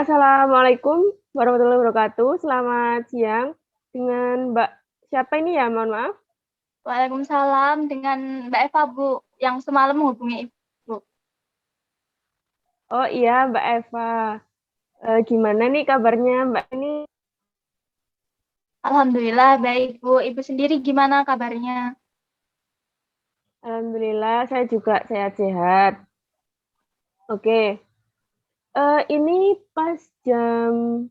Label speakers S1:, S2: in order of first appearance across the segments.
S1: Assalamualaikum warahmatullahi wabarakatuh. Selamat siang. Dengan Mbak siapa ini ya? Mohon maaf.
S2: Waalaikumsalam dengan Mbak Eva, Bu, yang semalam menghubungi Ibu.
S1: Oh iya, Mbak Eva. Gimana nih kabarnya Mbak ini?
S2: Alhamdulillah baik, Bu. Ibu sendiri gimana kabarnya?
S1: Alhamdulillah saya juga sehat-sehat. Oke. Ini pas jam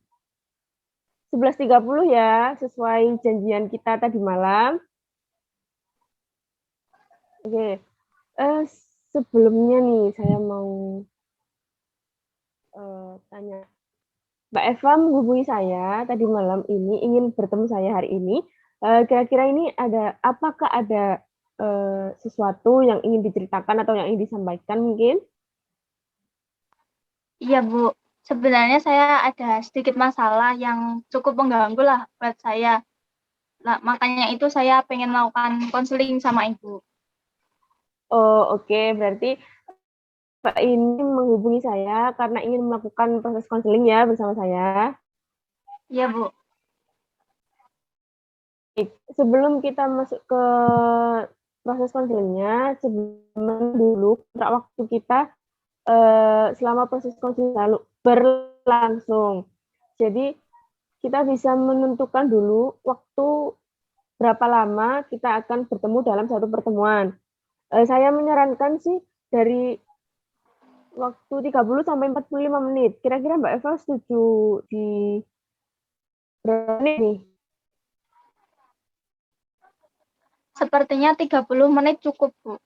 S1: 11.30 ya, sesuai janjian kita tadi malam. Oke. Sebelumnya nih saya mau tanya. Mbak Eva menghubungi saya tadi malam ini ingin bertemu saya hari ini. Kira-kira ini apakah ada sesuatu yang ingin diceritakan atau yang ingin disampaikan mungkin?
S2: Iya, Bu. Sebenarnya saya ada sedikit masalah yang cukup mengganggu lah buat saya. Nah, makanya itu saya pengen melakukan konseling sama Ibu.
S1: Oh, oke. Berarti Mbak ini menghubungi saya karena ingin melakukan proses konseling ya bersama saya.
S2: Iya, Bu.
S1: Sebelum kita masuk ke proses konselingnya, sebelum dulu kontrak waktu kita selama proses konseling lalu berlangsung. Jadi kita bisa menentukan dulu waktu berapa lama kita akan bertemu dalam satu pertemuan. Saya menyarankan sih dari waktu 30 sampai 45 menit. Kira-kira Mbak Eva setuju di berapa menit nih?
S2: Sepertinya 30 menit cukup, Bu.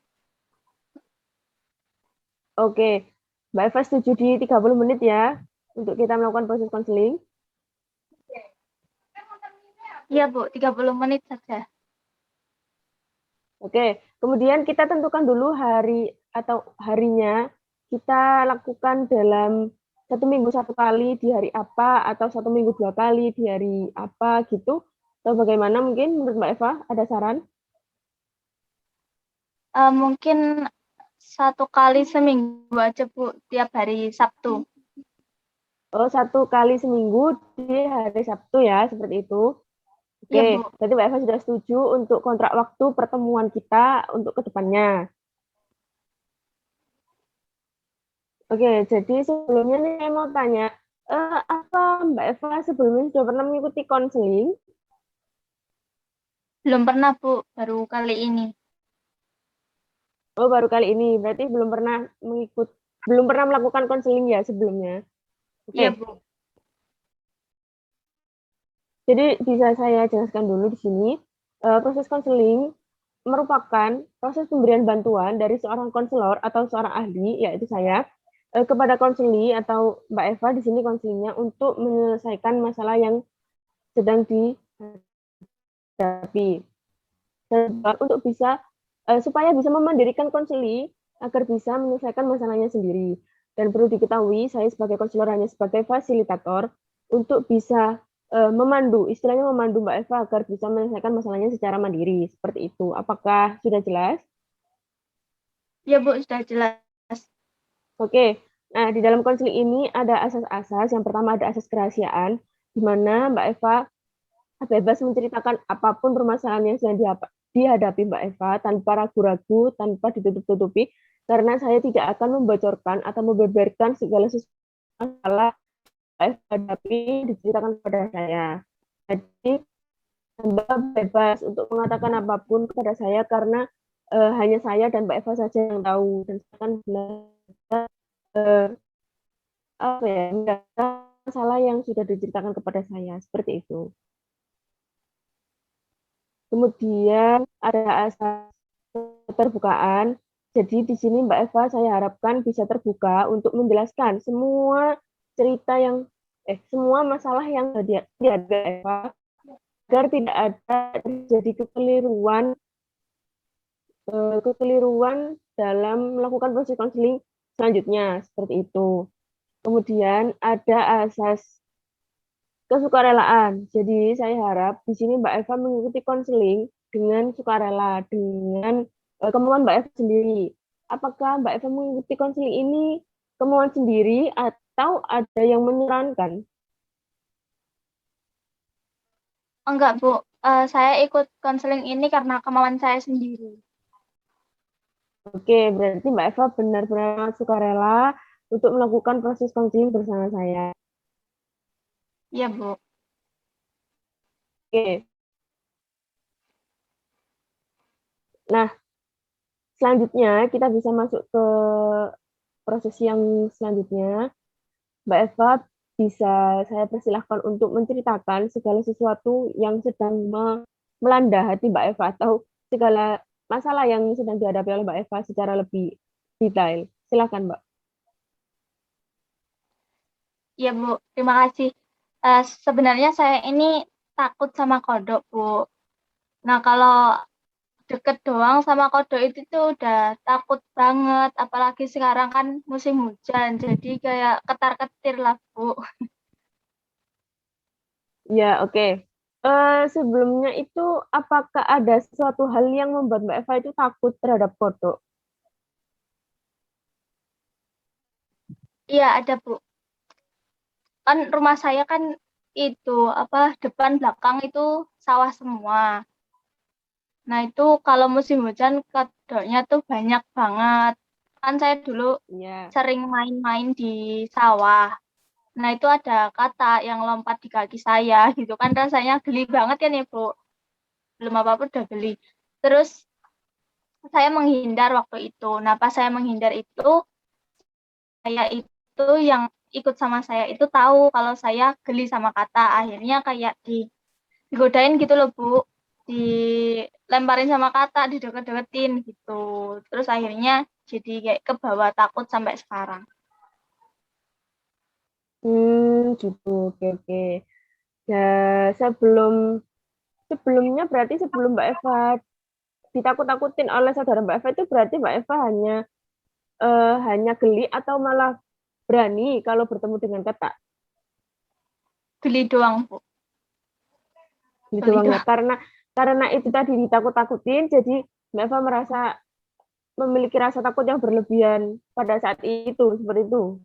S1: Oke, Mbak Eva setuju di 30 menit ya untuk kita melakukan proses konseling.
S2: Iya, Bu. 30 menit saja.
S1: Oke, kemudian kita tentukan dulu hari atau harinya. Kita lakukan dalam satu minggu satu kali di hari apa, atau satu minggu dua kali di hari apa gitu. Atau bagaimana mungkin menurut Mbak Eva? Ada saran?
S2: Mungkin 1 kali seminggu aja, Bu, tiap hari Sabtu.
S1: Oh, satu kali seminggu di hari Sabtu ya, seperti itu.
S2: Iya,
S1: Oke,
S2: Bu.
S1: berarti Mbak Eva sudah setuju untuk kontrak waktu pertemuan kita untuk kedepannya. Oke, jadi sebelumnya nih saya mau tanya, apa Mbak Eva sebelumnya sudah pernah mengikuti konseling?
S2: Belum pernah, Bu, baru kali ini.
S1: Oh, baru kali ini. Berarti belum pernah melakukan konseling ya sebelumnya. Oke,
S2: Iya, Bu.
S1: jadi bisa saya jelaskan dulu di sini. Proses konseling merupakan proses pemberian bantuan dari seorang konselor atau seorang ahli, yaitu saya, kepada konseli atau Mbak Eva di sini konselingnya untuk menyelesaikan masalah yang sedang dihadapi. Untuk bisa supaya bisa memandirikan konseli agar bisa menyelesaikan masalahnya sendiri. Dan perlu diketahui, saya sebagai konselor hanya sebagai fasilitator untuk bisa memandu, istilahnya memandu Mbak Eva agar bisa menyelesaikan masalahnya secara mandiri. Seperti itu. Apakah sudah jelas?
S2: Iya, Bu, sudah jelas.
S1: Oke. Nah, di dalam konseling ini ada asas-asas. Yang pertama ada asas kerahasiaan, di mana Mbak Eva bebas menceritakan apapun permasalahan yang sedang dihadapi Mbak Eva tanpa ragu-ragu, tanpa ditutup-tutupi, karena saya tidak akan membocorkan atau membeberkan segala sesuatu masalah Mbak Eva hadapi diceritakan kepada saya. Jadi Mbak bebas untuk mengatakan apapun kepada saya karena hanya saya dan Mbak Eva saja yang tahu dan saya akan belajar apa ya, masalah yang sudah diceritakan kepada saya seperti itu. Kemudian ada asas keterbukaan. Jadi di sini Mbak Eva saya harapkan bisa terbuka untuk menjelaskan semua cerita semua masalah yang ada Eva agar tidak ada terjadi kekeliruan dalam melakukan proses konseling selanjutnya seperti itu. Kemudian ada asas kesukarelaan. Jadi saya harap di sini Mbak Eva mengikuti konseling dengan sukarela, dengan kemauan Mbak Eva sendiri. Apakah Mbak Eva mengikuti konseling ini kemauan sendiri tahu ada yang menyarankan?
S2: Enggak, Bu. Saya ikut konseling ini karena kemauan saya sendiri.
S1: Oke, berarti Mbak Eva benar-benar sukarela untuk melakukan proses konseling bersama saya.
S2: Iya, Bu.
S1: Oke, nah selanjutnya kita bisa masuk ke proses yang selanjutnya. Mbak Eva bisa saya persilahkan untuk menceritakan segala sesuatu yang sedang melanda hati Mbak Eva atau segala masalah yang sedang dihadapi oleh Mbak Eva secara lebih detail. Silakan, Mbak.
S2: Iya, Bu. Terima kasih. Sebenarnya saya ini takut sama kodok, Bu. Nah, kalau deket doang sama kodok itu tuh udah takut banget. Apalagi sekarang kan musim hujan, jadi kayak ketar-ketir lah, Bu.
S1: Ya, oke. Sebelumnya itu, apakah ada sesuatu hal yang membuat Mbak Eva itu takut terhadap kodok?
S2: Iya, ada, Bu. Kan rumah saya kan itu apa depan belakang itu sawah semua. Nah, itu kalau musim hujan kodoknya tuh banyak banget. Kan saya dulu
S1: Ya.
S2: sering main-main di sawah. Nah, itu ada kata yang lompat di kaki saya gitu kan rasanya geli banget kan ya, Bu. Belum apa-apa udah geli. Terus saya menghindar waktu itu. Nah, pas saya menghindar itu, saya itu yang ikut sama saya itu tahu kalau saya geli sama kata. Akhirnya kayak digodain gitu loh, Bu. Dilemparin sama kata, dideket-deketin gitu. Terus akhirnya jadi kayak ke bawah takut sampai sekarang.
S1: Gitu. Oke, oke. Ya, sebelum sebelumnya berarti sebelum Mbak Eva ditakut-takutin oleh saudara Mbak Eva itu berarti Mbak Eva hanya geli atau malah berani kalau bertemu dengan kata
S2: Geli doang, Bu.
S1: gitu
S2: Geli
S1: Bang ya.
S2: doang.
S1: Karena itu tadi ditakut-takutin jadi Mbak Eva merasa memiliki rasa takut yang berlebihan pada saat itu seperti itu.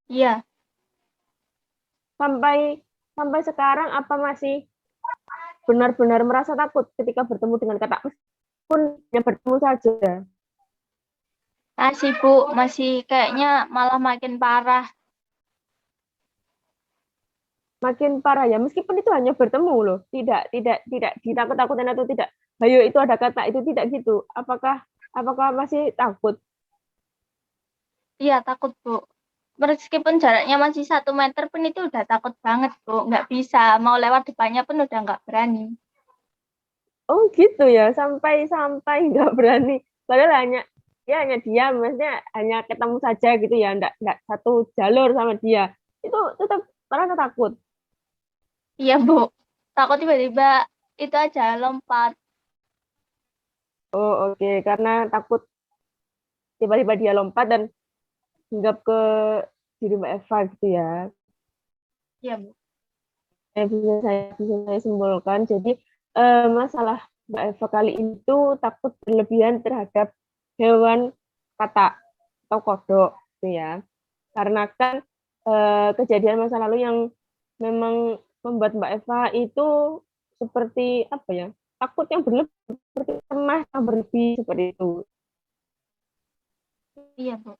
S2: Iya,
S1: Sampai sampai sekarang apa masih benar-benar merasa takut ketika bertemu dengan kata meskipun hanya bertemu saja.
S2: masih, Bu. Masih kayaknya malah makin parah.
S1: Makin parah ya meskipun itu hanya bertemu loh tidak ditakut-takutin atau tidak hayo itu ada kata itu tidak gitu apakah masih takut.
S2: Iya, takut, Bu. Meskipun jaraknya masih 1 meter pun itu udah takut banget, Bu. Nggak bisa. Mau lewat depannya pun udah nggak berani.
S1: Oh gitu ya sampai sampai nggak berani padahal hanya dia maksudnya hanya ketemu saja gitu ya enggak satu jalur sama dia itu tetap merasa takut.
S2: Iya, Bu. Takut tiba-tiba itu aja lompat.
S1: Oh oke. Karena takut tiba-tiba dia lompat dan hinggap ke diri Mbak Eva gitu ya.
S2: Iya, Bu.
S1: Bisa saya simpulkan. Jadi masalah Mbak Eva kali ini tuh takut berlebihan terhadap hewan kata atau kodok gitu ya. Karena kan kejadian masa lalu yang memang membuat Mbak Eva itu seperti apa ya? Takut yang berlebih, seperti cemas yang berlebih seperti itu.
S2: Iya, Bu.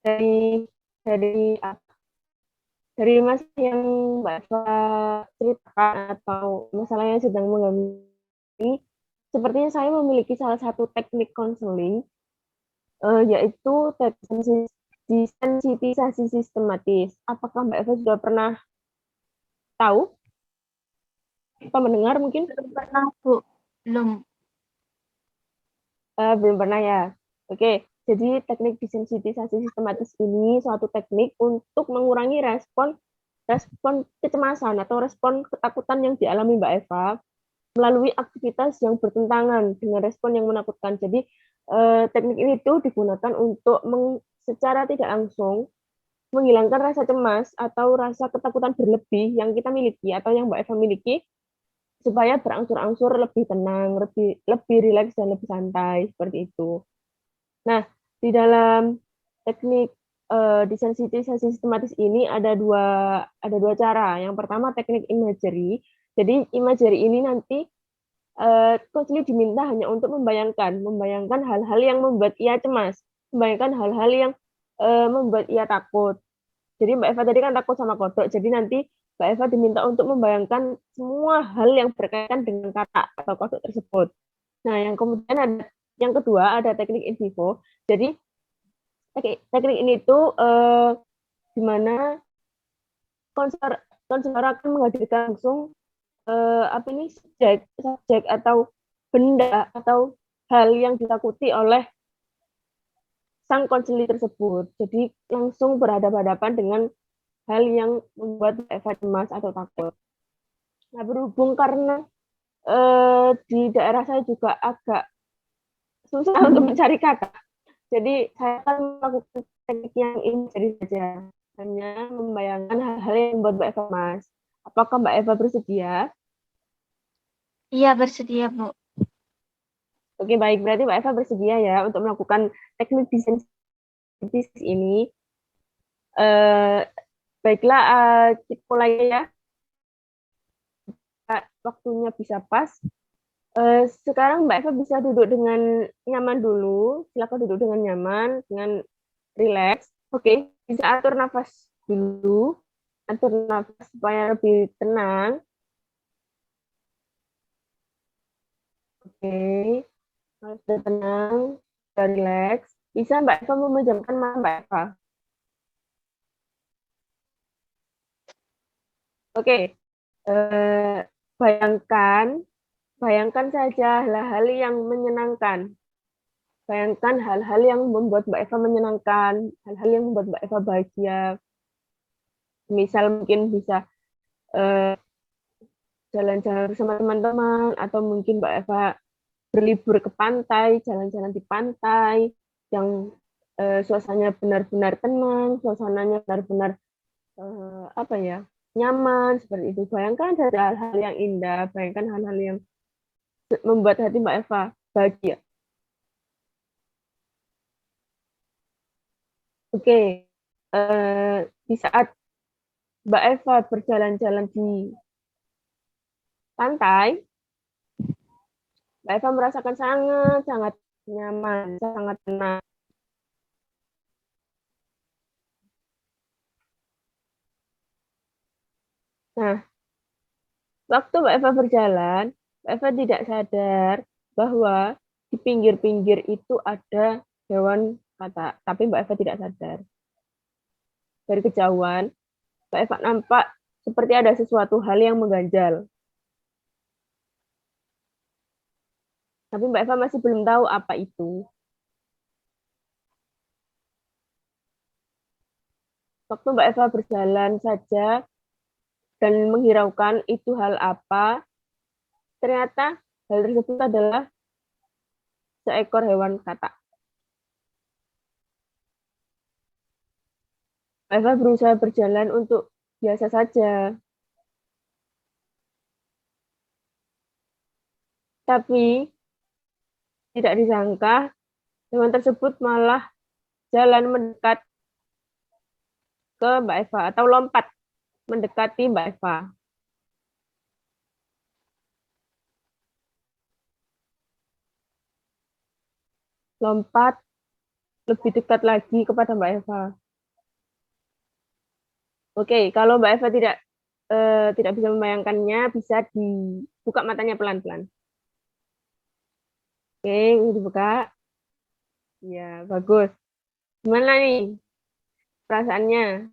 S1: Dari dari dari mas yang Mbak Eva ceritakan atau masalah yang sedang mengalami, sepertinya saya memiliki salah satu teknik konseling, yaitu teknik desensitisasi sistematis. Apakah Mbak Eva sudah pernah tahu atau mendengar mungkin?
S2: Belum pernah, Bu. Belum.
S1: Belum pernah ya. Oke, jadi teknik desensitisasi sistematis ini suatu teknik untuk mengurangi respon respon kecemasan atau respon ketakutan yang dialami Mbak Eva melalui aktivitas yang bertentangan dengan respon yang menakutkan. Jadi teknik ini tuh digunakan untuk secara tidak langsung menghilangkan rasa cemas atau rasa ketakutan berlebih yang kita miliki atau yang Mbak Eva miliki supaya berangsur-angsur lebih tenang, lebih lebih rileks dan lebih santai seperti itu. Nah, di dalam teknik desensitisasi sistematis ini ada dua cara. Yang pertama teknik imagery. Jadi imagery ini nanti Coach diminta hanya untuk membayangkan hal-hal yang membuat ia cemas, membayangkan hal-hal yang membuat ia takut. Jadi Mbak Eva tadi kan takut sama kodok, jadi nanti Mbak Eva diminta untuk membayangkan semua hal yang berkaitan dengan kata atau kodok tersebut. Nah, yang kemudian ada yang kedua ada teknik in vivo. Jadi teknik ini tuh di mana konselor akan menghadirkan langsung apa ini subjek atau benda atau hal yang ditakuti oleh sang konselor tersebut. Jadi langsung berhadapan-hadapan dengan hal yang membuat Eva cemas atau takut. Nah, berhubung karena di daerah saya juga agak susah untuk mencari kata, jadi saya akan melakukan teknik yang ini jadi saja, hanya membayangkan hal-hal yang membuat Mbak Eva cemas. Apakah Mbak Eva bersedia?
S2: Iya, bersedia, Bu.
S1: Oke, baik. Berarti Mbak Eva bersedia ya untuk melakukan teknik desain ini. Baiklah, kita mulai ya. Waktunya bisa pas. Sekarang Mbak Eva bisa duduk dengan nyaman dulu. Silakan duduk dengan nyaman, dengan rileks. Oke, bisa atur nafas dulu. Atur nafas supaya lebih tenang. Oke, kalau sudah tenang, sudah rileks, bisa Mbak Eva memejamkan mata Mbak Eva. Oke, bayangkan saja hal-hal yang menyenangkan. Bayangkan hal-hal yang membuat Mbak Eva menyenangkan, hal-hal yang membuat Mbak Eva bahagia. Misal mungkin bisa jalan-jalan bersama teman-teman, atau mungkin Mbak Eva berlibur ke pantai, jalan-jalan di pantai, yang suasananya benar-benar tenang, suasananya benar-benar apa ya, nyaman, seperti itu. Bayangkan saja hal-hal yang indah, bayangkan hal-hal yang membuat hati Mbak Eva bahagia. Oke, di saat Mbak Eva berjalan-jalan di pantai, Mbak Eva merasakan sangat-sangat nyaman, sangat tenang. Nah, waktu Mbak Eva berjalan, Mbak Eva tidak sadar bahwa di pinggir-pinggir itu ada hewan kata, tapi Mbak Eva tidak sadar. Dari kejauhan, Mbak Eva nampak seperti ada sesuatu hal yang mengganjal. Tapi Mbak Eva masih belum tahu apa itu. Waktu Mbak Eva berjalan saja dan menghiraukan itu hal apa, ternyata hal tersebut adalah seekor hewan katak. Mbak Eva berusaha berjalan untuk biasa saja. Tapi tidak disangka hewan tersebut malah jalan mendekat ke Mbak Eva atau lompat mendekati Mbak Eva. Lompat lebih dekat lagi kepada Mbak Eva. Oke, kalau Mbak Eva tidak bisa membayangkannya, bisa dibuka matanya pelan-pelan. Oke, ini dibuka. Ya, bagus. Gimana nih perasaannya?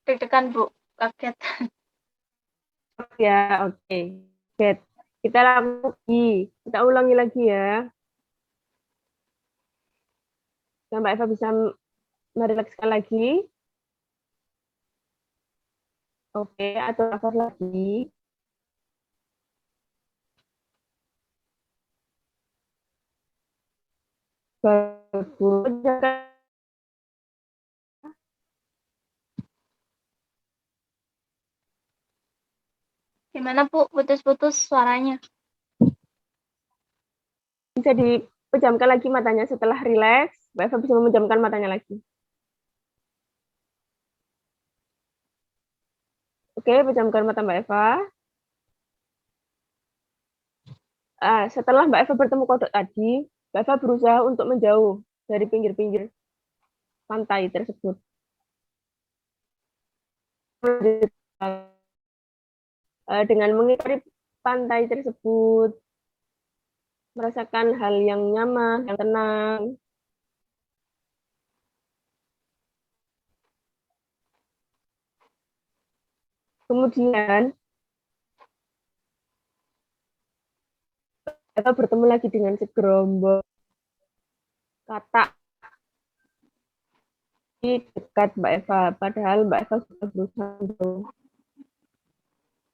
S2: Deg-degan, Bu. Kaget.
S1: Ya, oke. Oke, kita lagi. Kita ulangi lagi ya. Nah, Mbak Eva bisa merilekskan lagi. Oke, atur nafas lagi. Bagus.
S2: Gimana, Bu? Putus-putus suaranya.
S1: Bisa dipejamkan lagi matanya setelah rileks. Mbak Eva bisa memejamkan matanya lagi. Oke, pejamkan mata Mbak Eva. Setelah Mbak Eva bertemu kodok tadi, Mbak Eva berusaha untuk menjauh dari pinggir-pinggir pantai tersebut. Dengan mengitari pantai tersebut, merasakan hal yang nyaman, yang tenang. Kemudian, Eva bertemu lagi dengan segerombol katak di dekat Mbak Eva. Padahal Mbak Eva sudah berusaha menjauh.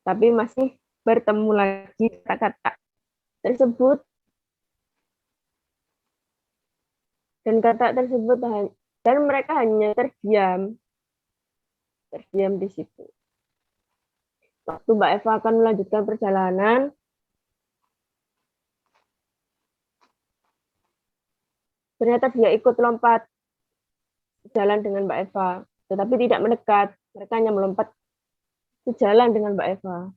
S1: Tapi masih bertemu lagi kata-kata tersebut. Dan kata tersebut, dan mereka hanya terdiam di situ. Waktu Mbak Eva akan melanjutkan perjalanan, ternyata dia ikut lompat jalan dengan Mbak Eva, tetapi tidak mendekat. Mereka hanya melompat sejalan dengan Mbak Eva.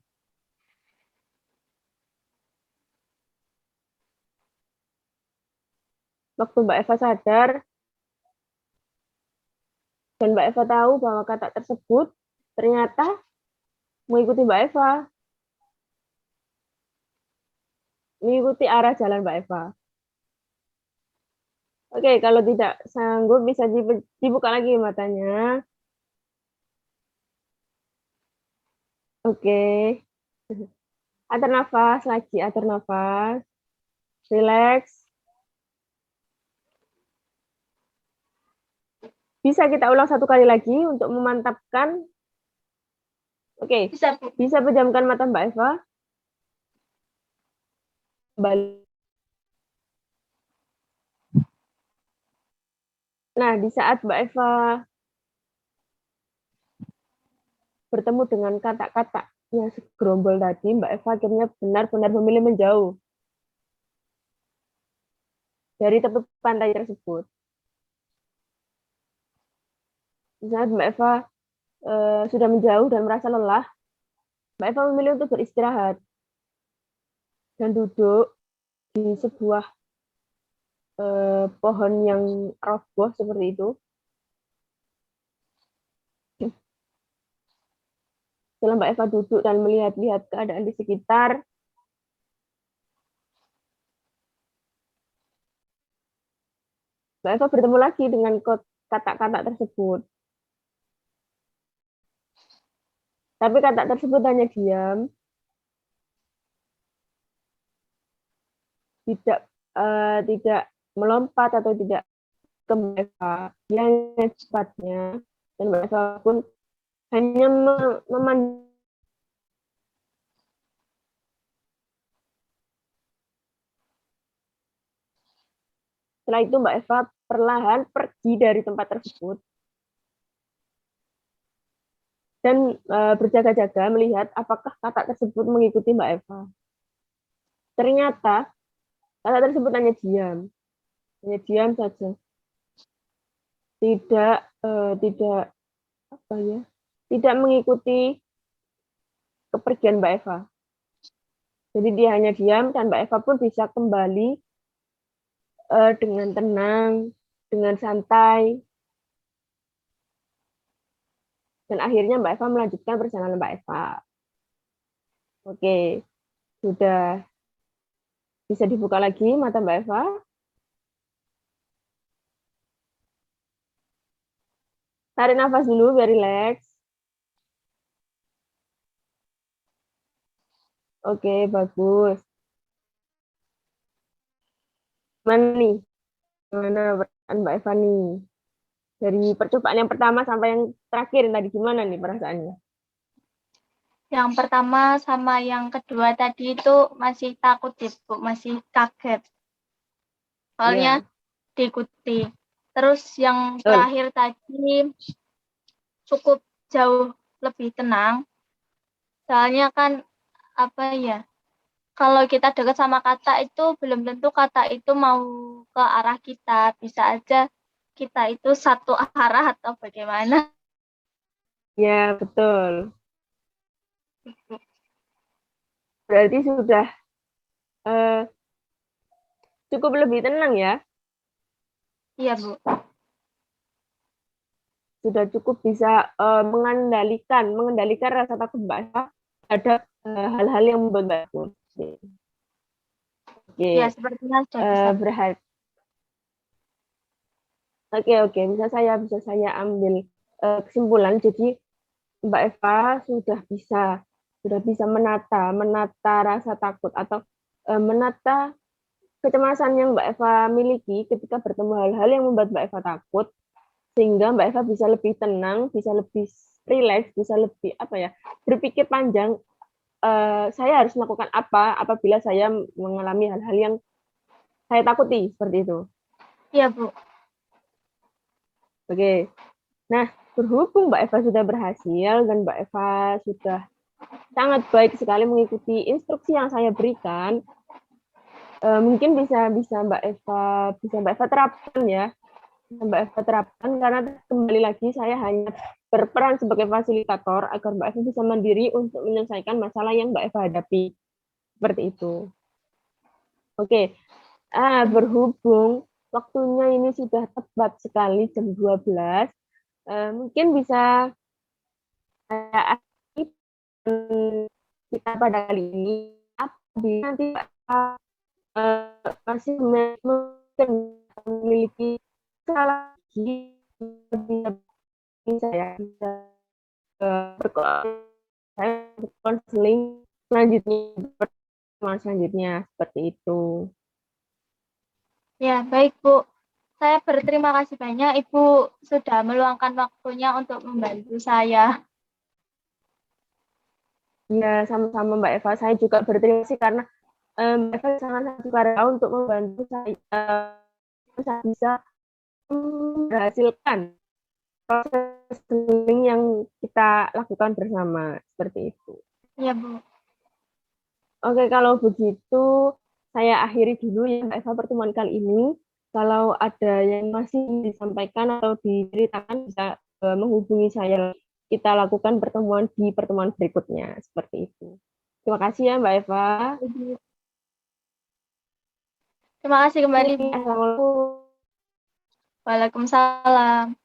S1: Waktu Mbak Eva sadar, dan Mbak Eva tahu bahwa kata tersebut ternyata mengikuti Mbak Eva, mengikuti arah jalan Mbak Eva. Oke, kalau tidak sanggup bisa dibuka lagi matanya. Oke. Atur nafas lagi, atur nafas. Relax. Bisa kita ulang satu kali lagi untuk memantapkan. Oke, bisa pejamkan mata Mbak Eva. Kembali. Nah, di saat Mbak Eva bertemu dengan kata-kata yang segerombol tadi, Mbak Eva akhirnya benar-benar memilih menjauh dari tepi pantai tersebut. Di saat Mbak Eva sudah menjauh dan merasa lelah, Mbak Eva memilih untuk beristirahat dan duduk di sebuah pohon yang roboh seperti itu. Setelah Mbak Eva duduk dan melihat-lihat keadaan di sekitar, Mbak Eva bertemu lagi dengan kata-kata tersebut. Tapi kata tersebut hanya diam, tidak melompat atau tidak ke Mbak Eva. Dia hanya cepatnya, dan Mbak Eva pun hanya memandang. Setelah itu Mbak Eva perlahan pergi dari tempat tersebut dan berjaga-jaga melihat apakah kata tersebut mengikuti Mbak Eva. Ternyata kata tersebut hanya diam saja, tidak mengikuti kepergian Mbak Eva. Jadi dia hanya diam dan Mbak Eva pun bisa kembali dengan tenang, dengan santai. Dan akhirnya Mbak Eva melanjutkan perjalanan Mbak Eva. Oke, sudah bisa dibuka lagi mata Mbak Eva. Tarik nafas dulu biar rileks. Oke, bagus. Mana nih? Mana perasaan Mbak Eva nih? Dari percobaan yang pertama sampai yang terakhir tadi, gimana nih perasaannya?
S2: Yang pertama sama yang kedua tadi itu masih takut ya, Bu, masih kaget. Soalnya diikuti. Terus yang terakhir tadi cukup jauh lebih tenang. Soalnya kan apa ya? Kalau kita dekat sama kata itu belum tentu kata itu mau ke arah kita. Bisa aja kita itu satu arah atau bagaimana.
S1: Ya, betul. Berarti sudah eh, cukup lebih tenang ya.
S2: Iya, Bu.
S1: Sudah cukup bisa mengendalikan rasa takut Mbak Eva terhadap hal-hal yang membuat Mbak takut. Oke,
S2: Ya, sepertinya sudah bisa.
S1: berarti oke, bisa saya ambil kesimpulan. Jadi Mbak Eva sudah bisa menata rasa takut atau menata kecemasan yang Mbak Eva miliki ketika bertemu hal-hal yang membuat Mbak Eva takut, sehingga Mbak Eva bisa lebih tenang, bisa lebih rileks, bisa lebih berpikir panjang. Saya harus melakukan apa apabila saya mengalami hal-hal yang saya takuti seperti itu.
S2: Iya, Bu.
S1: Oke. Nah, berhubung Mbak Eva sudah berhasil dan Mbak Eva sudah sangat baik sekali mengikuti instruksi yang saya berikan, mungkin bisa Mbak Eva terapkan ya. Mbak Eva terapkan karena kembali lagi saya hanya berperan sebagai fasilitator agar Mbak Eva bisa mandiri untuk menyelesaikan masalah yang Mbak Eva hadapi. Seperti itu. Oke. Berhubung waktunya ini sudah tepat sekali jam 12, mungkin bisa saya akhiri kita pada kali ini. Apabila nanti masih memiliki salah lagi, saya bisa berkonseling selanjutnya seperti itu.
S2: Ya, baik, Bu. Saya berterima kasih banyak Ibu sudah meluangkan waktunya untuk membantu saya.
S1: Ya, sama-sama Mbak Eva. Saya juga berterima kasih karena Mbak Eva sangat sukarela untuk membantu saya bisa menghasilkan proses healing yang kita lakukan bersama seperti itu.
S2: Ya, Bu.
S1: Oke, kalau begitu saya akhiri dulu ya Mbak Eva pertemuan kali ini. Kalau ada yang masih disampaikan atau diceritakan bisa menghubungi saya. Kita lakukan pertemuan di pertemuan berikutnya seperti itu. Terima kasih ya Mbak Eva.
S2: Terima kasih kembali, Bu.
S1: Assalamualaikum.
S2: Waalaikumsalam.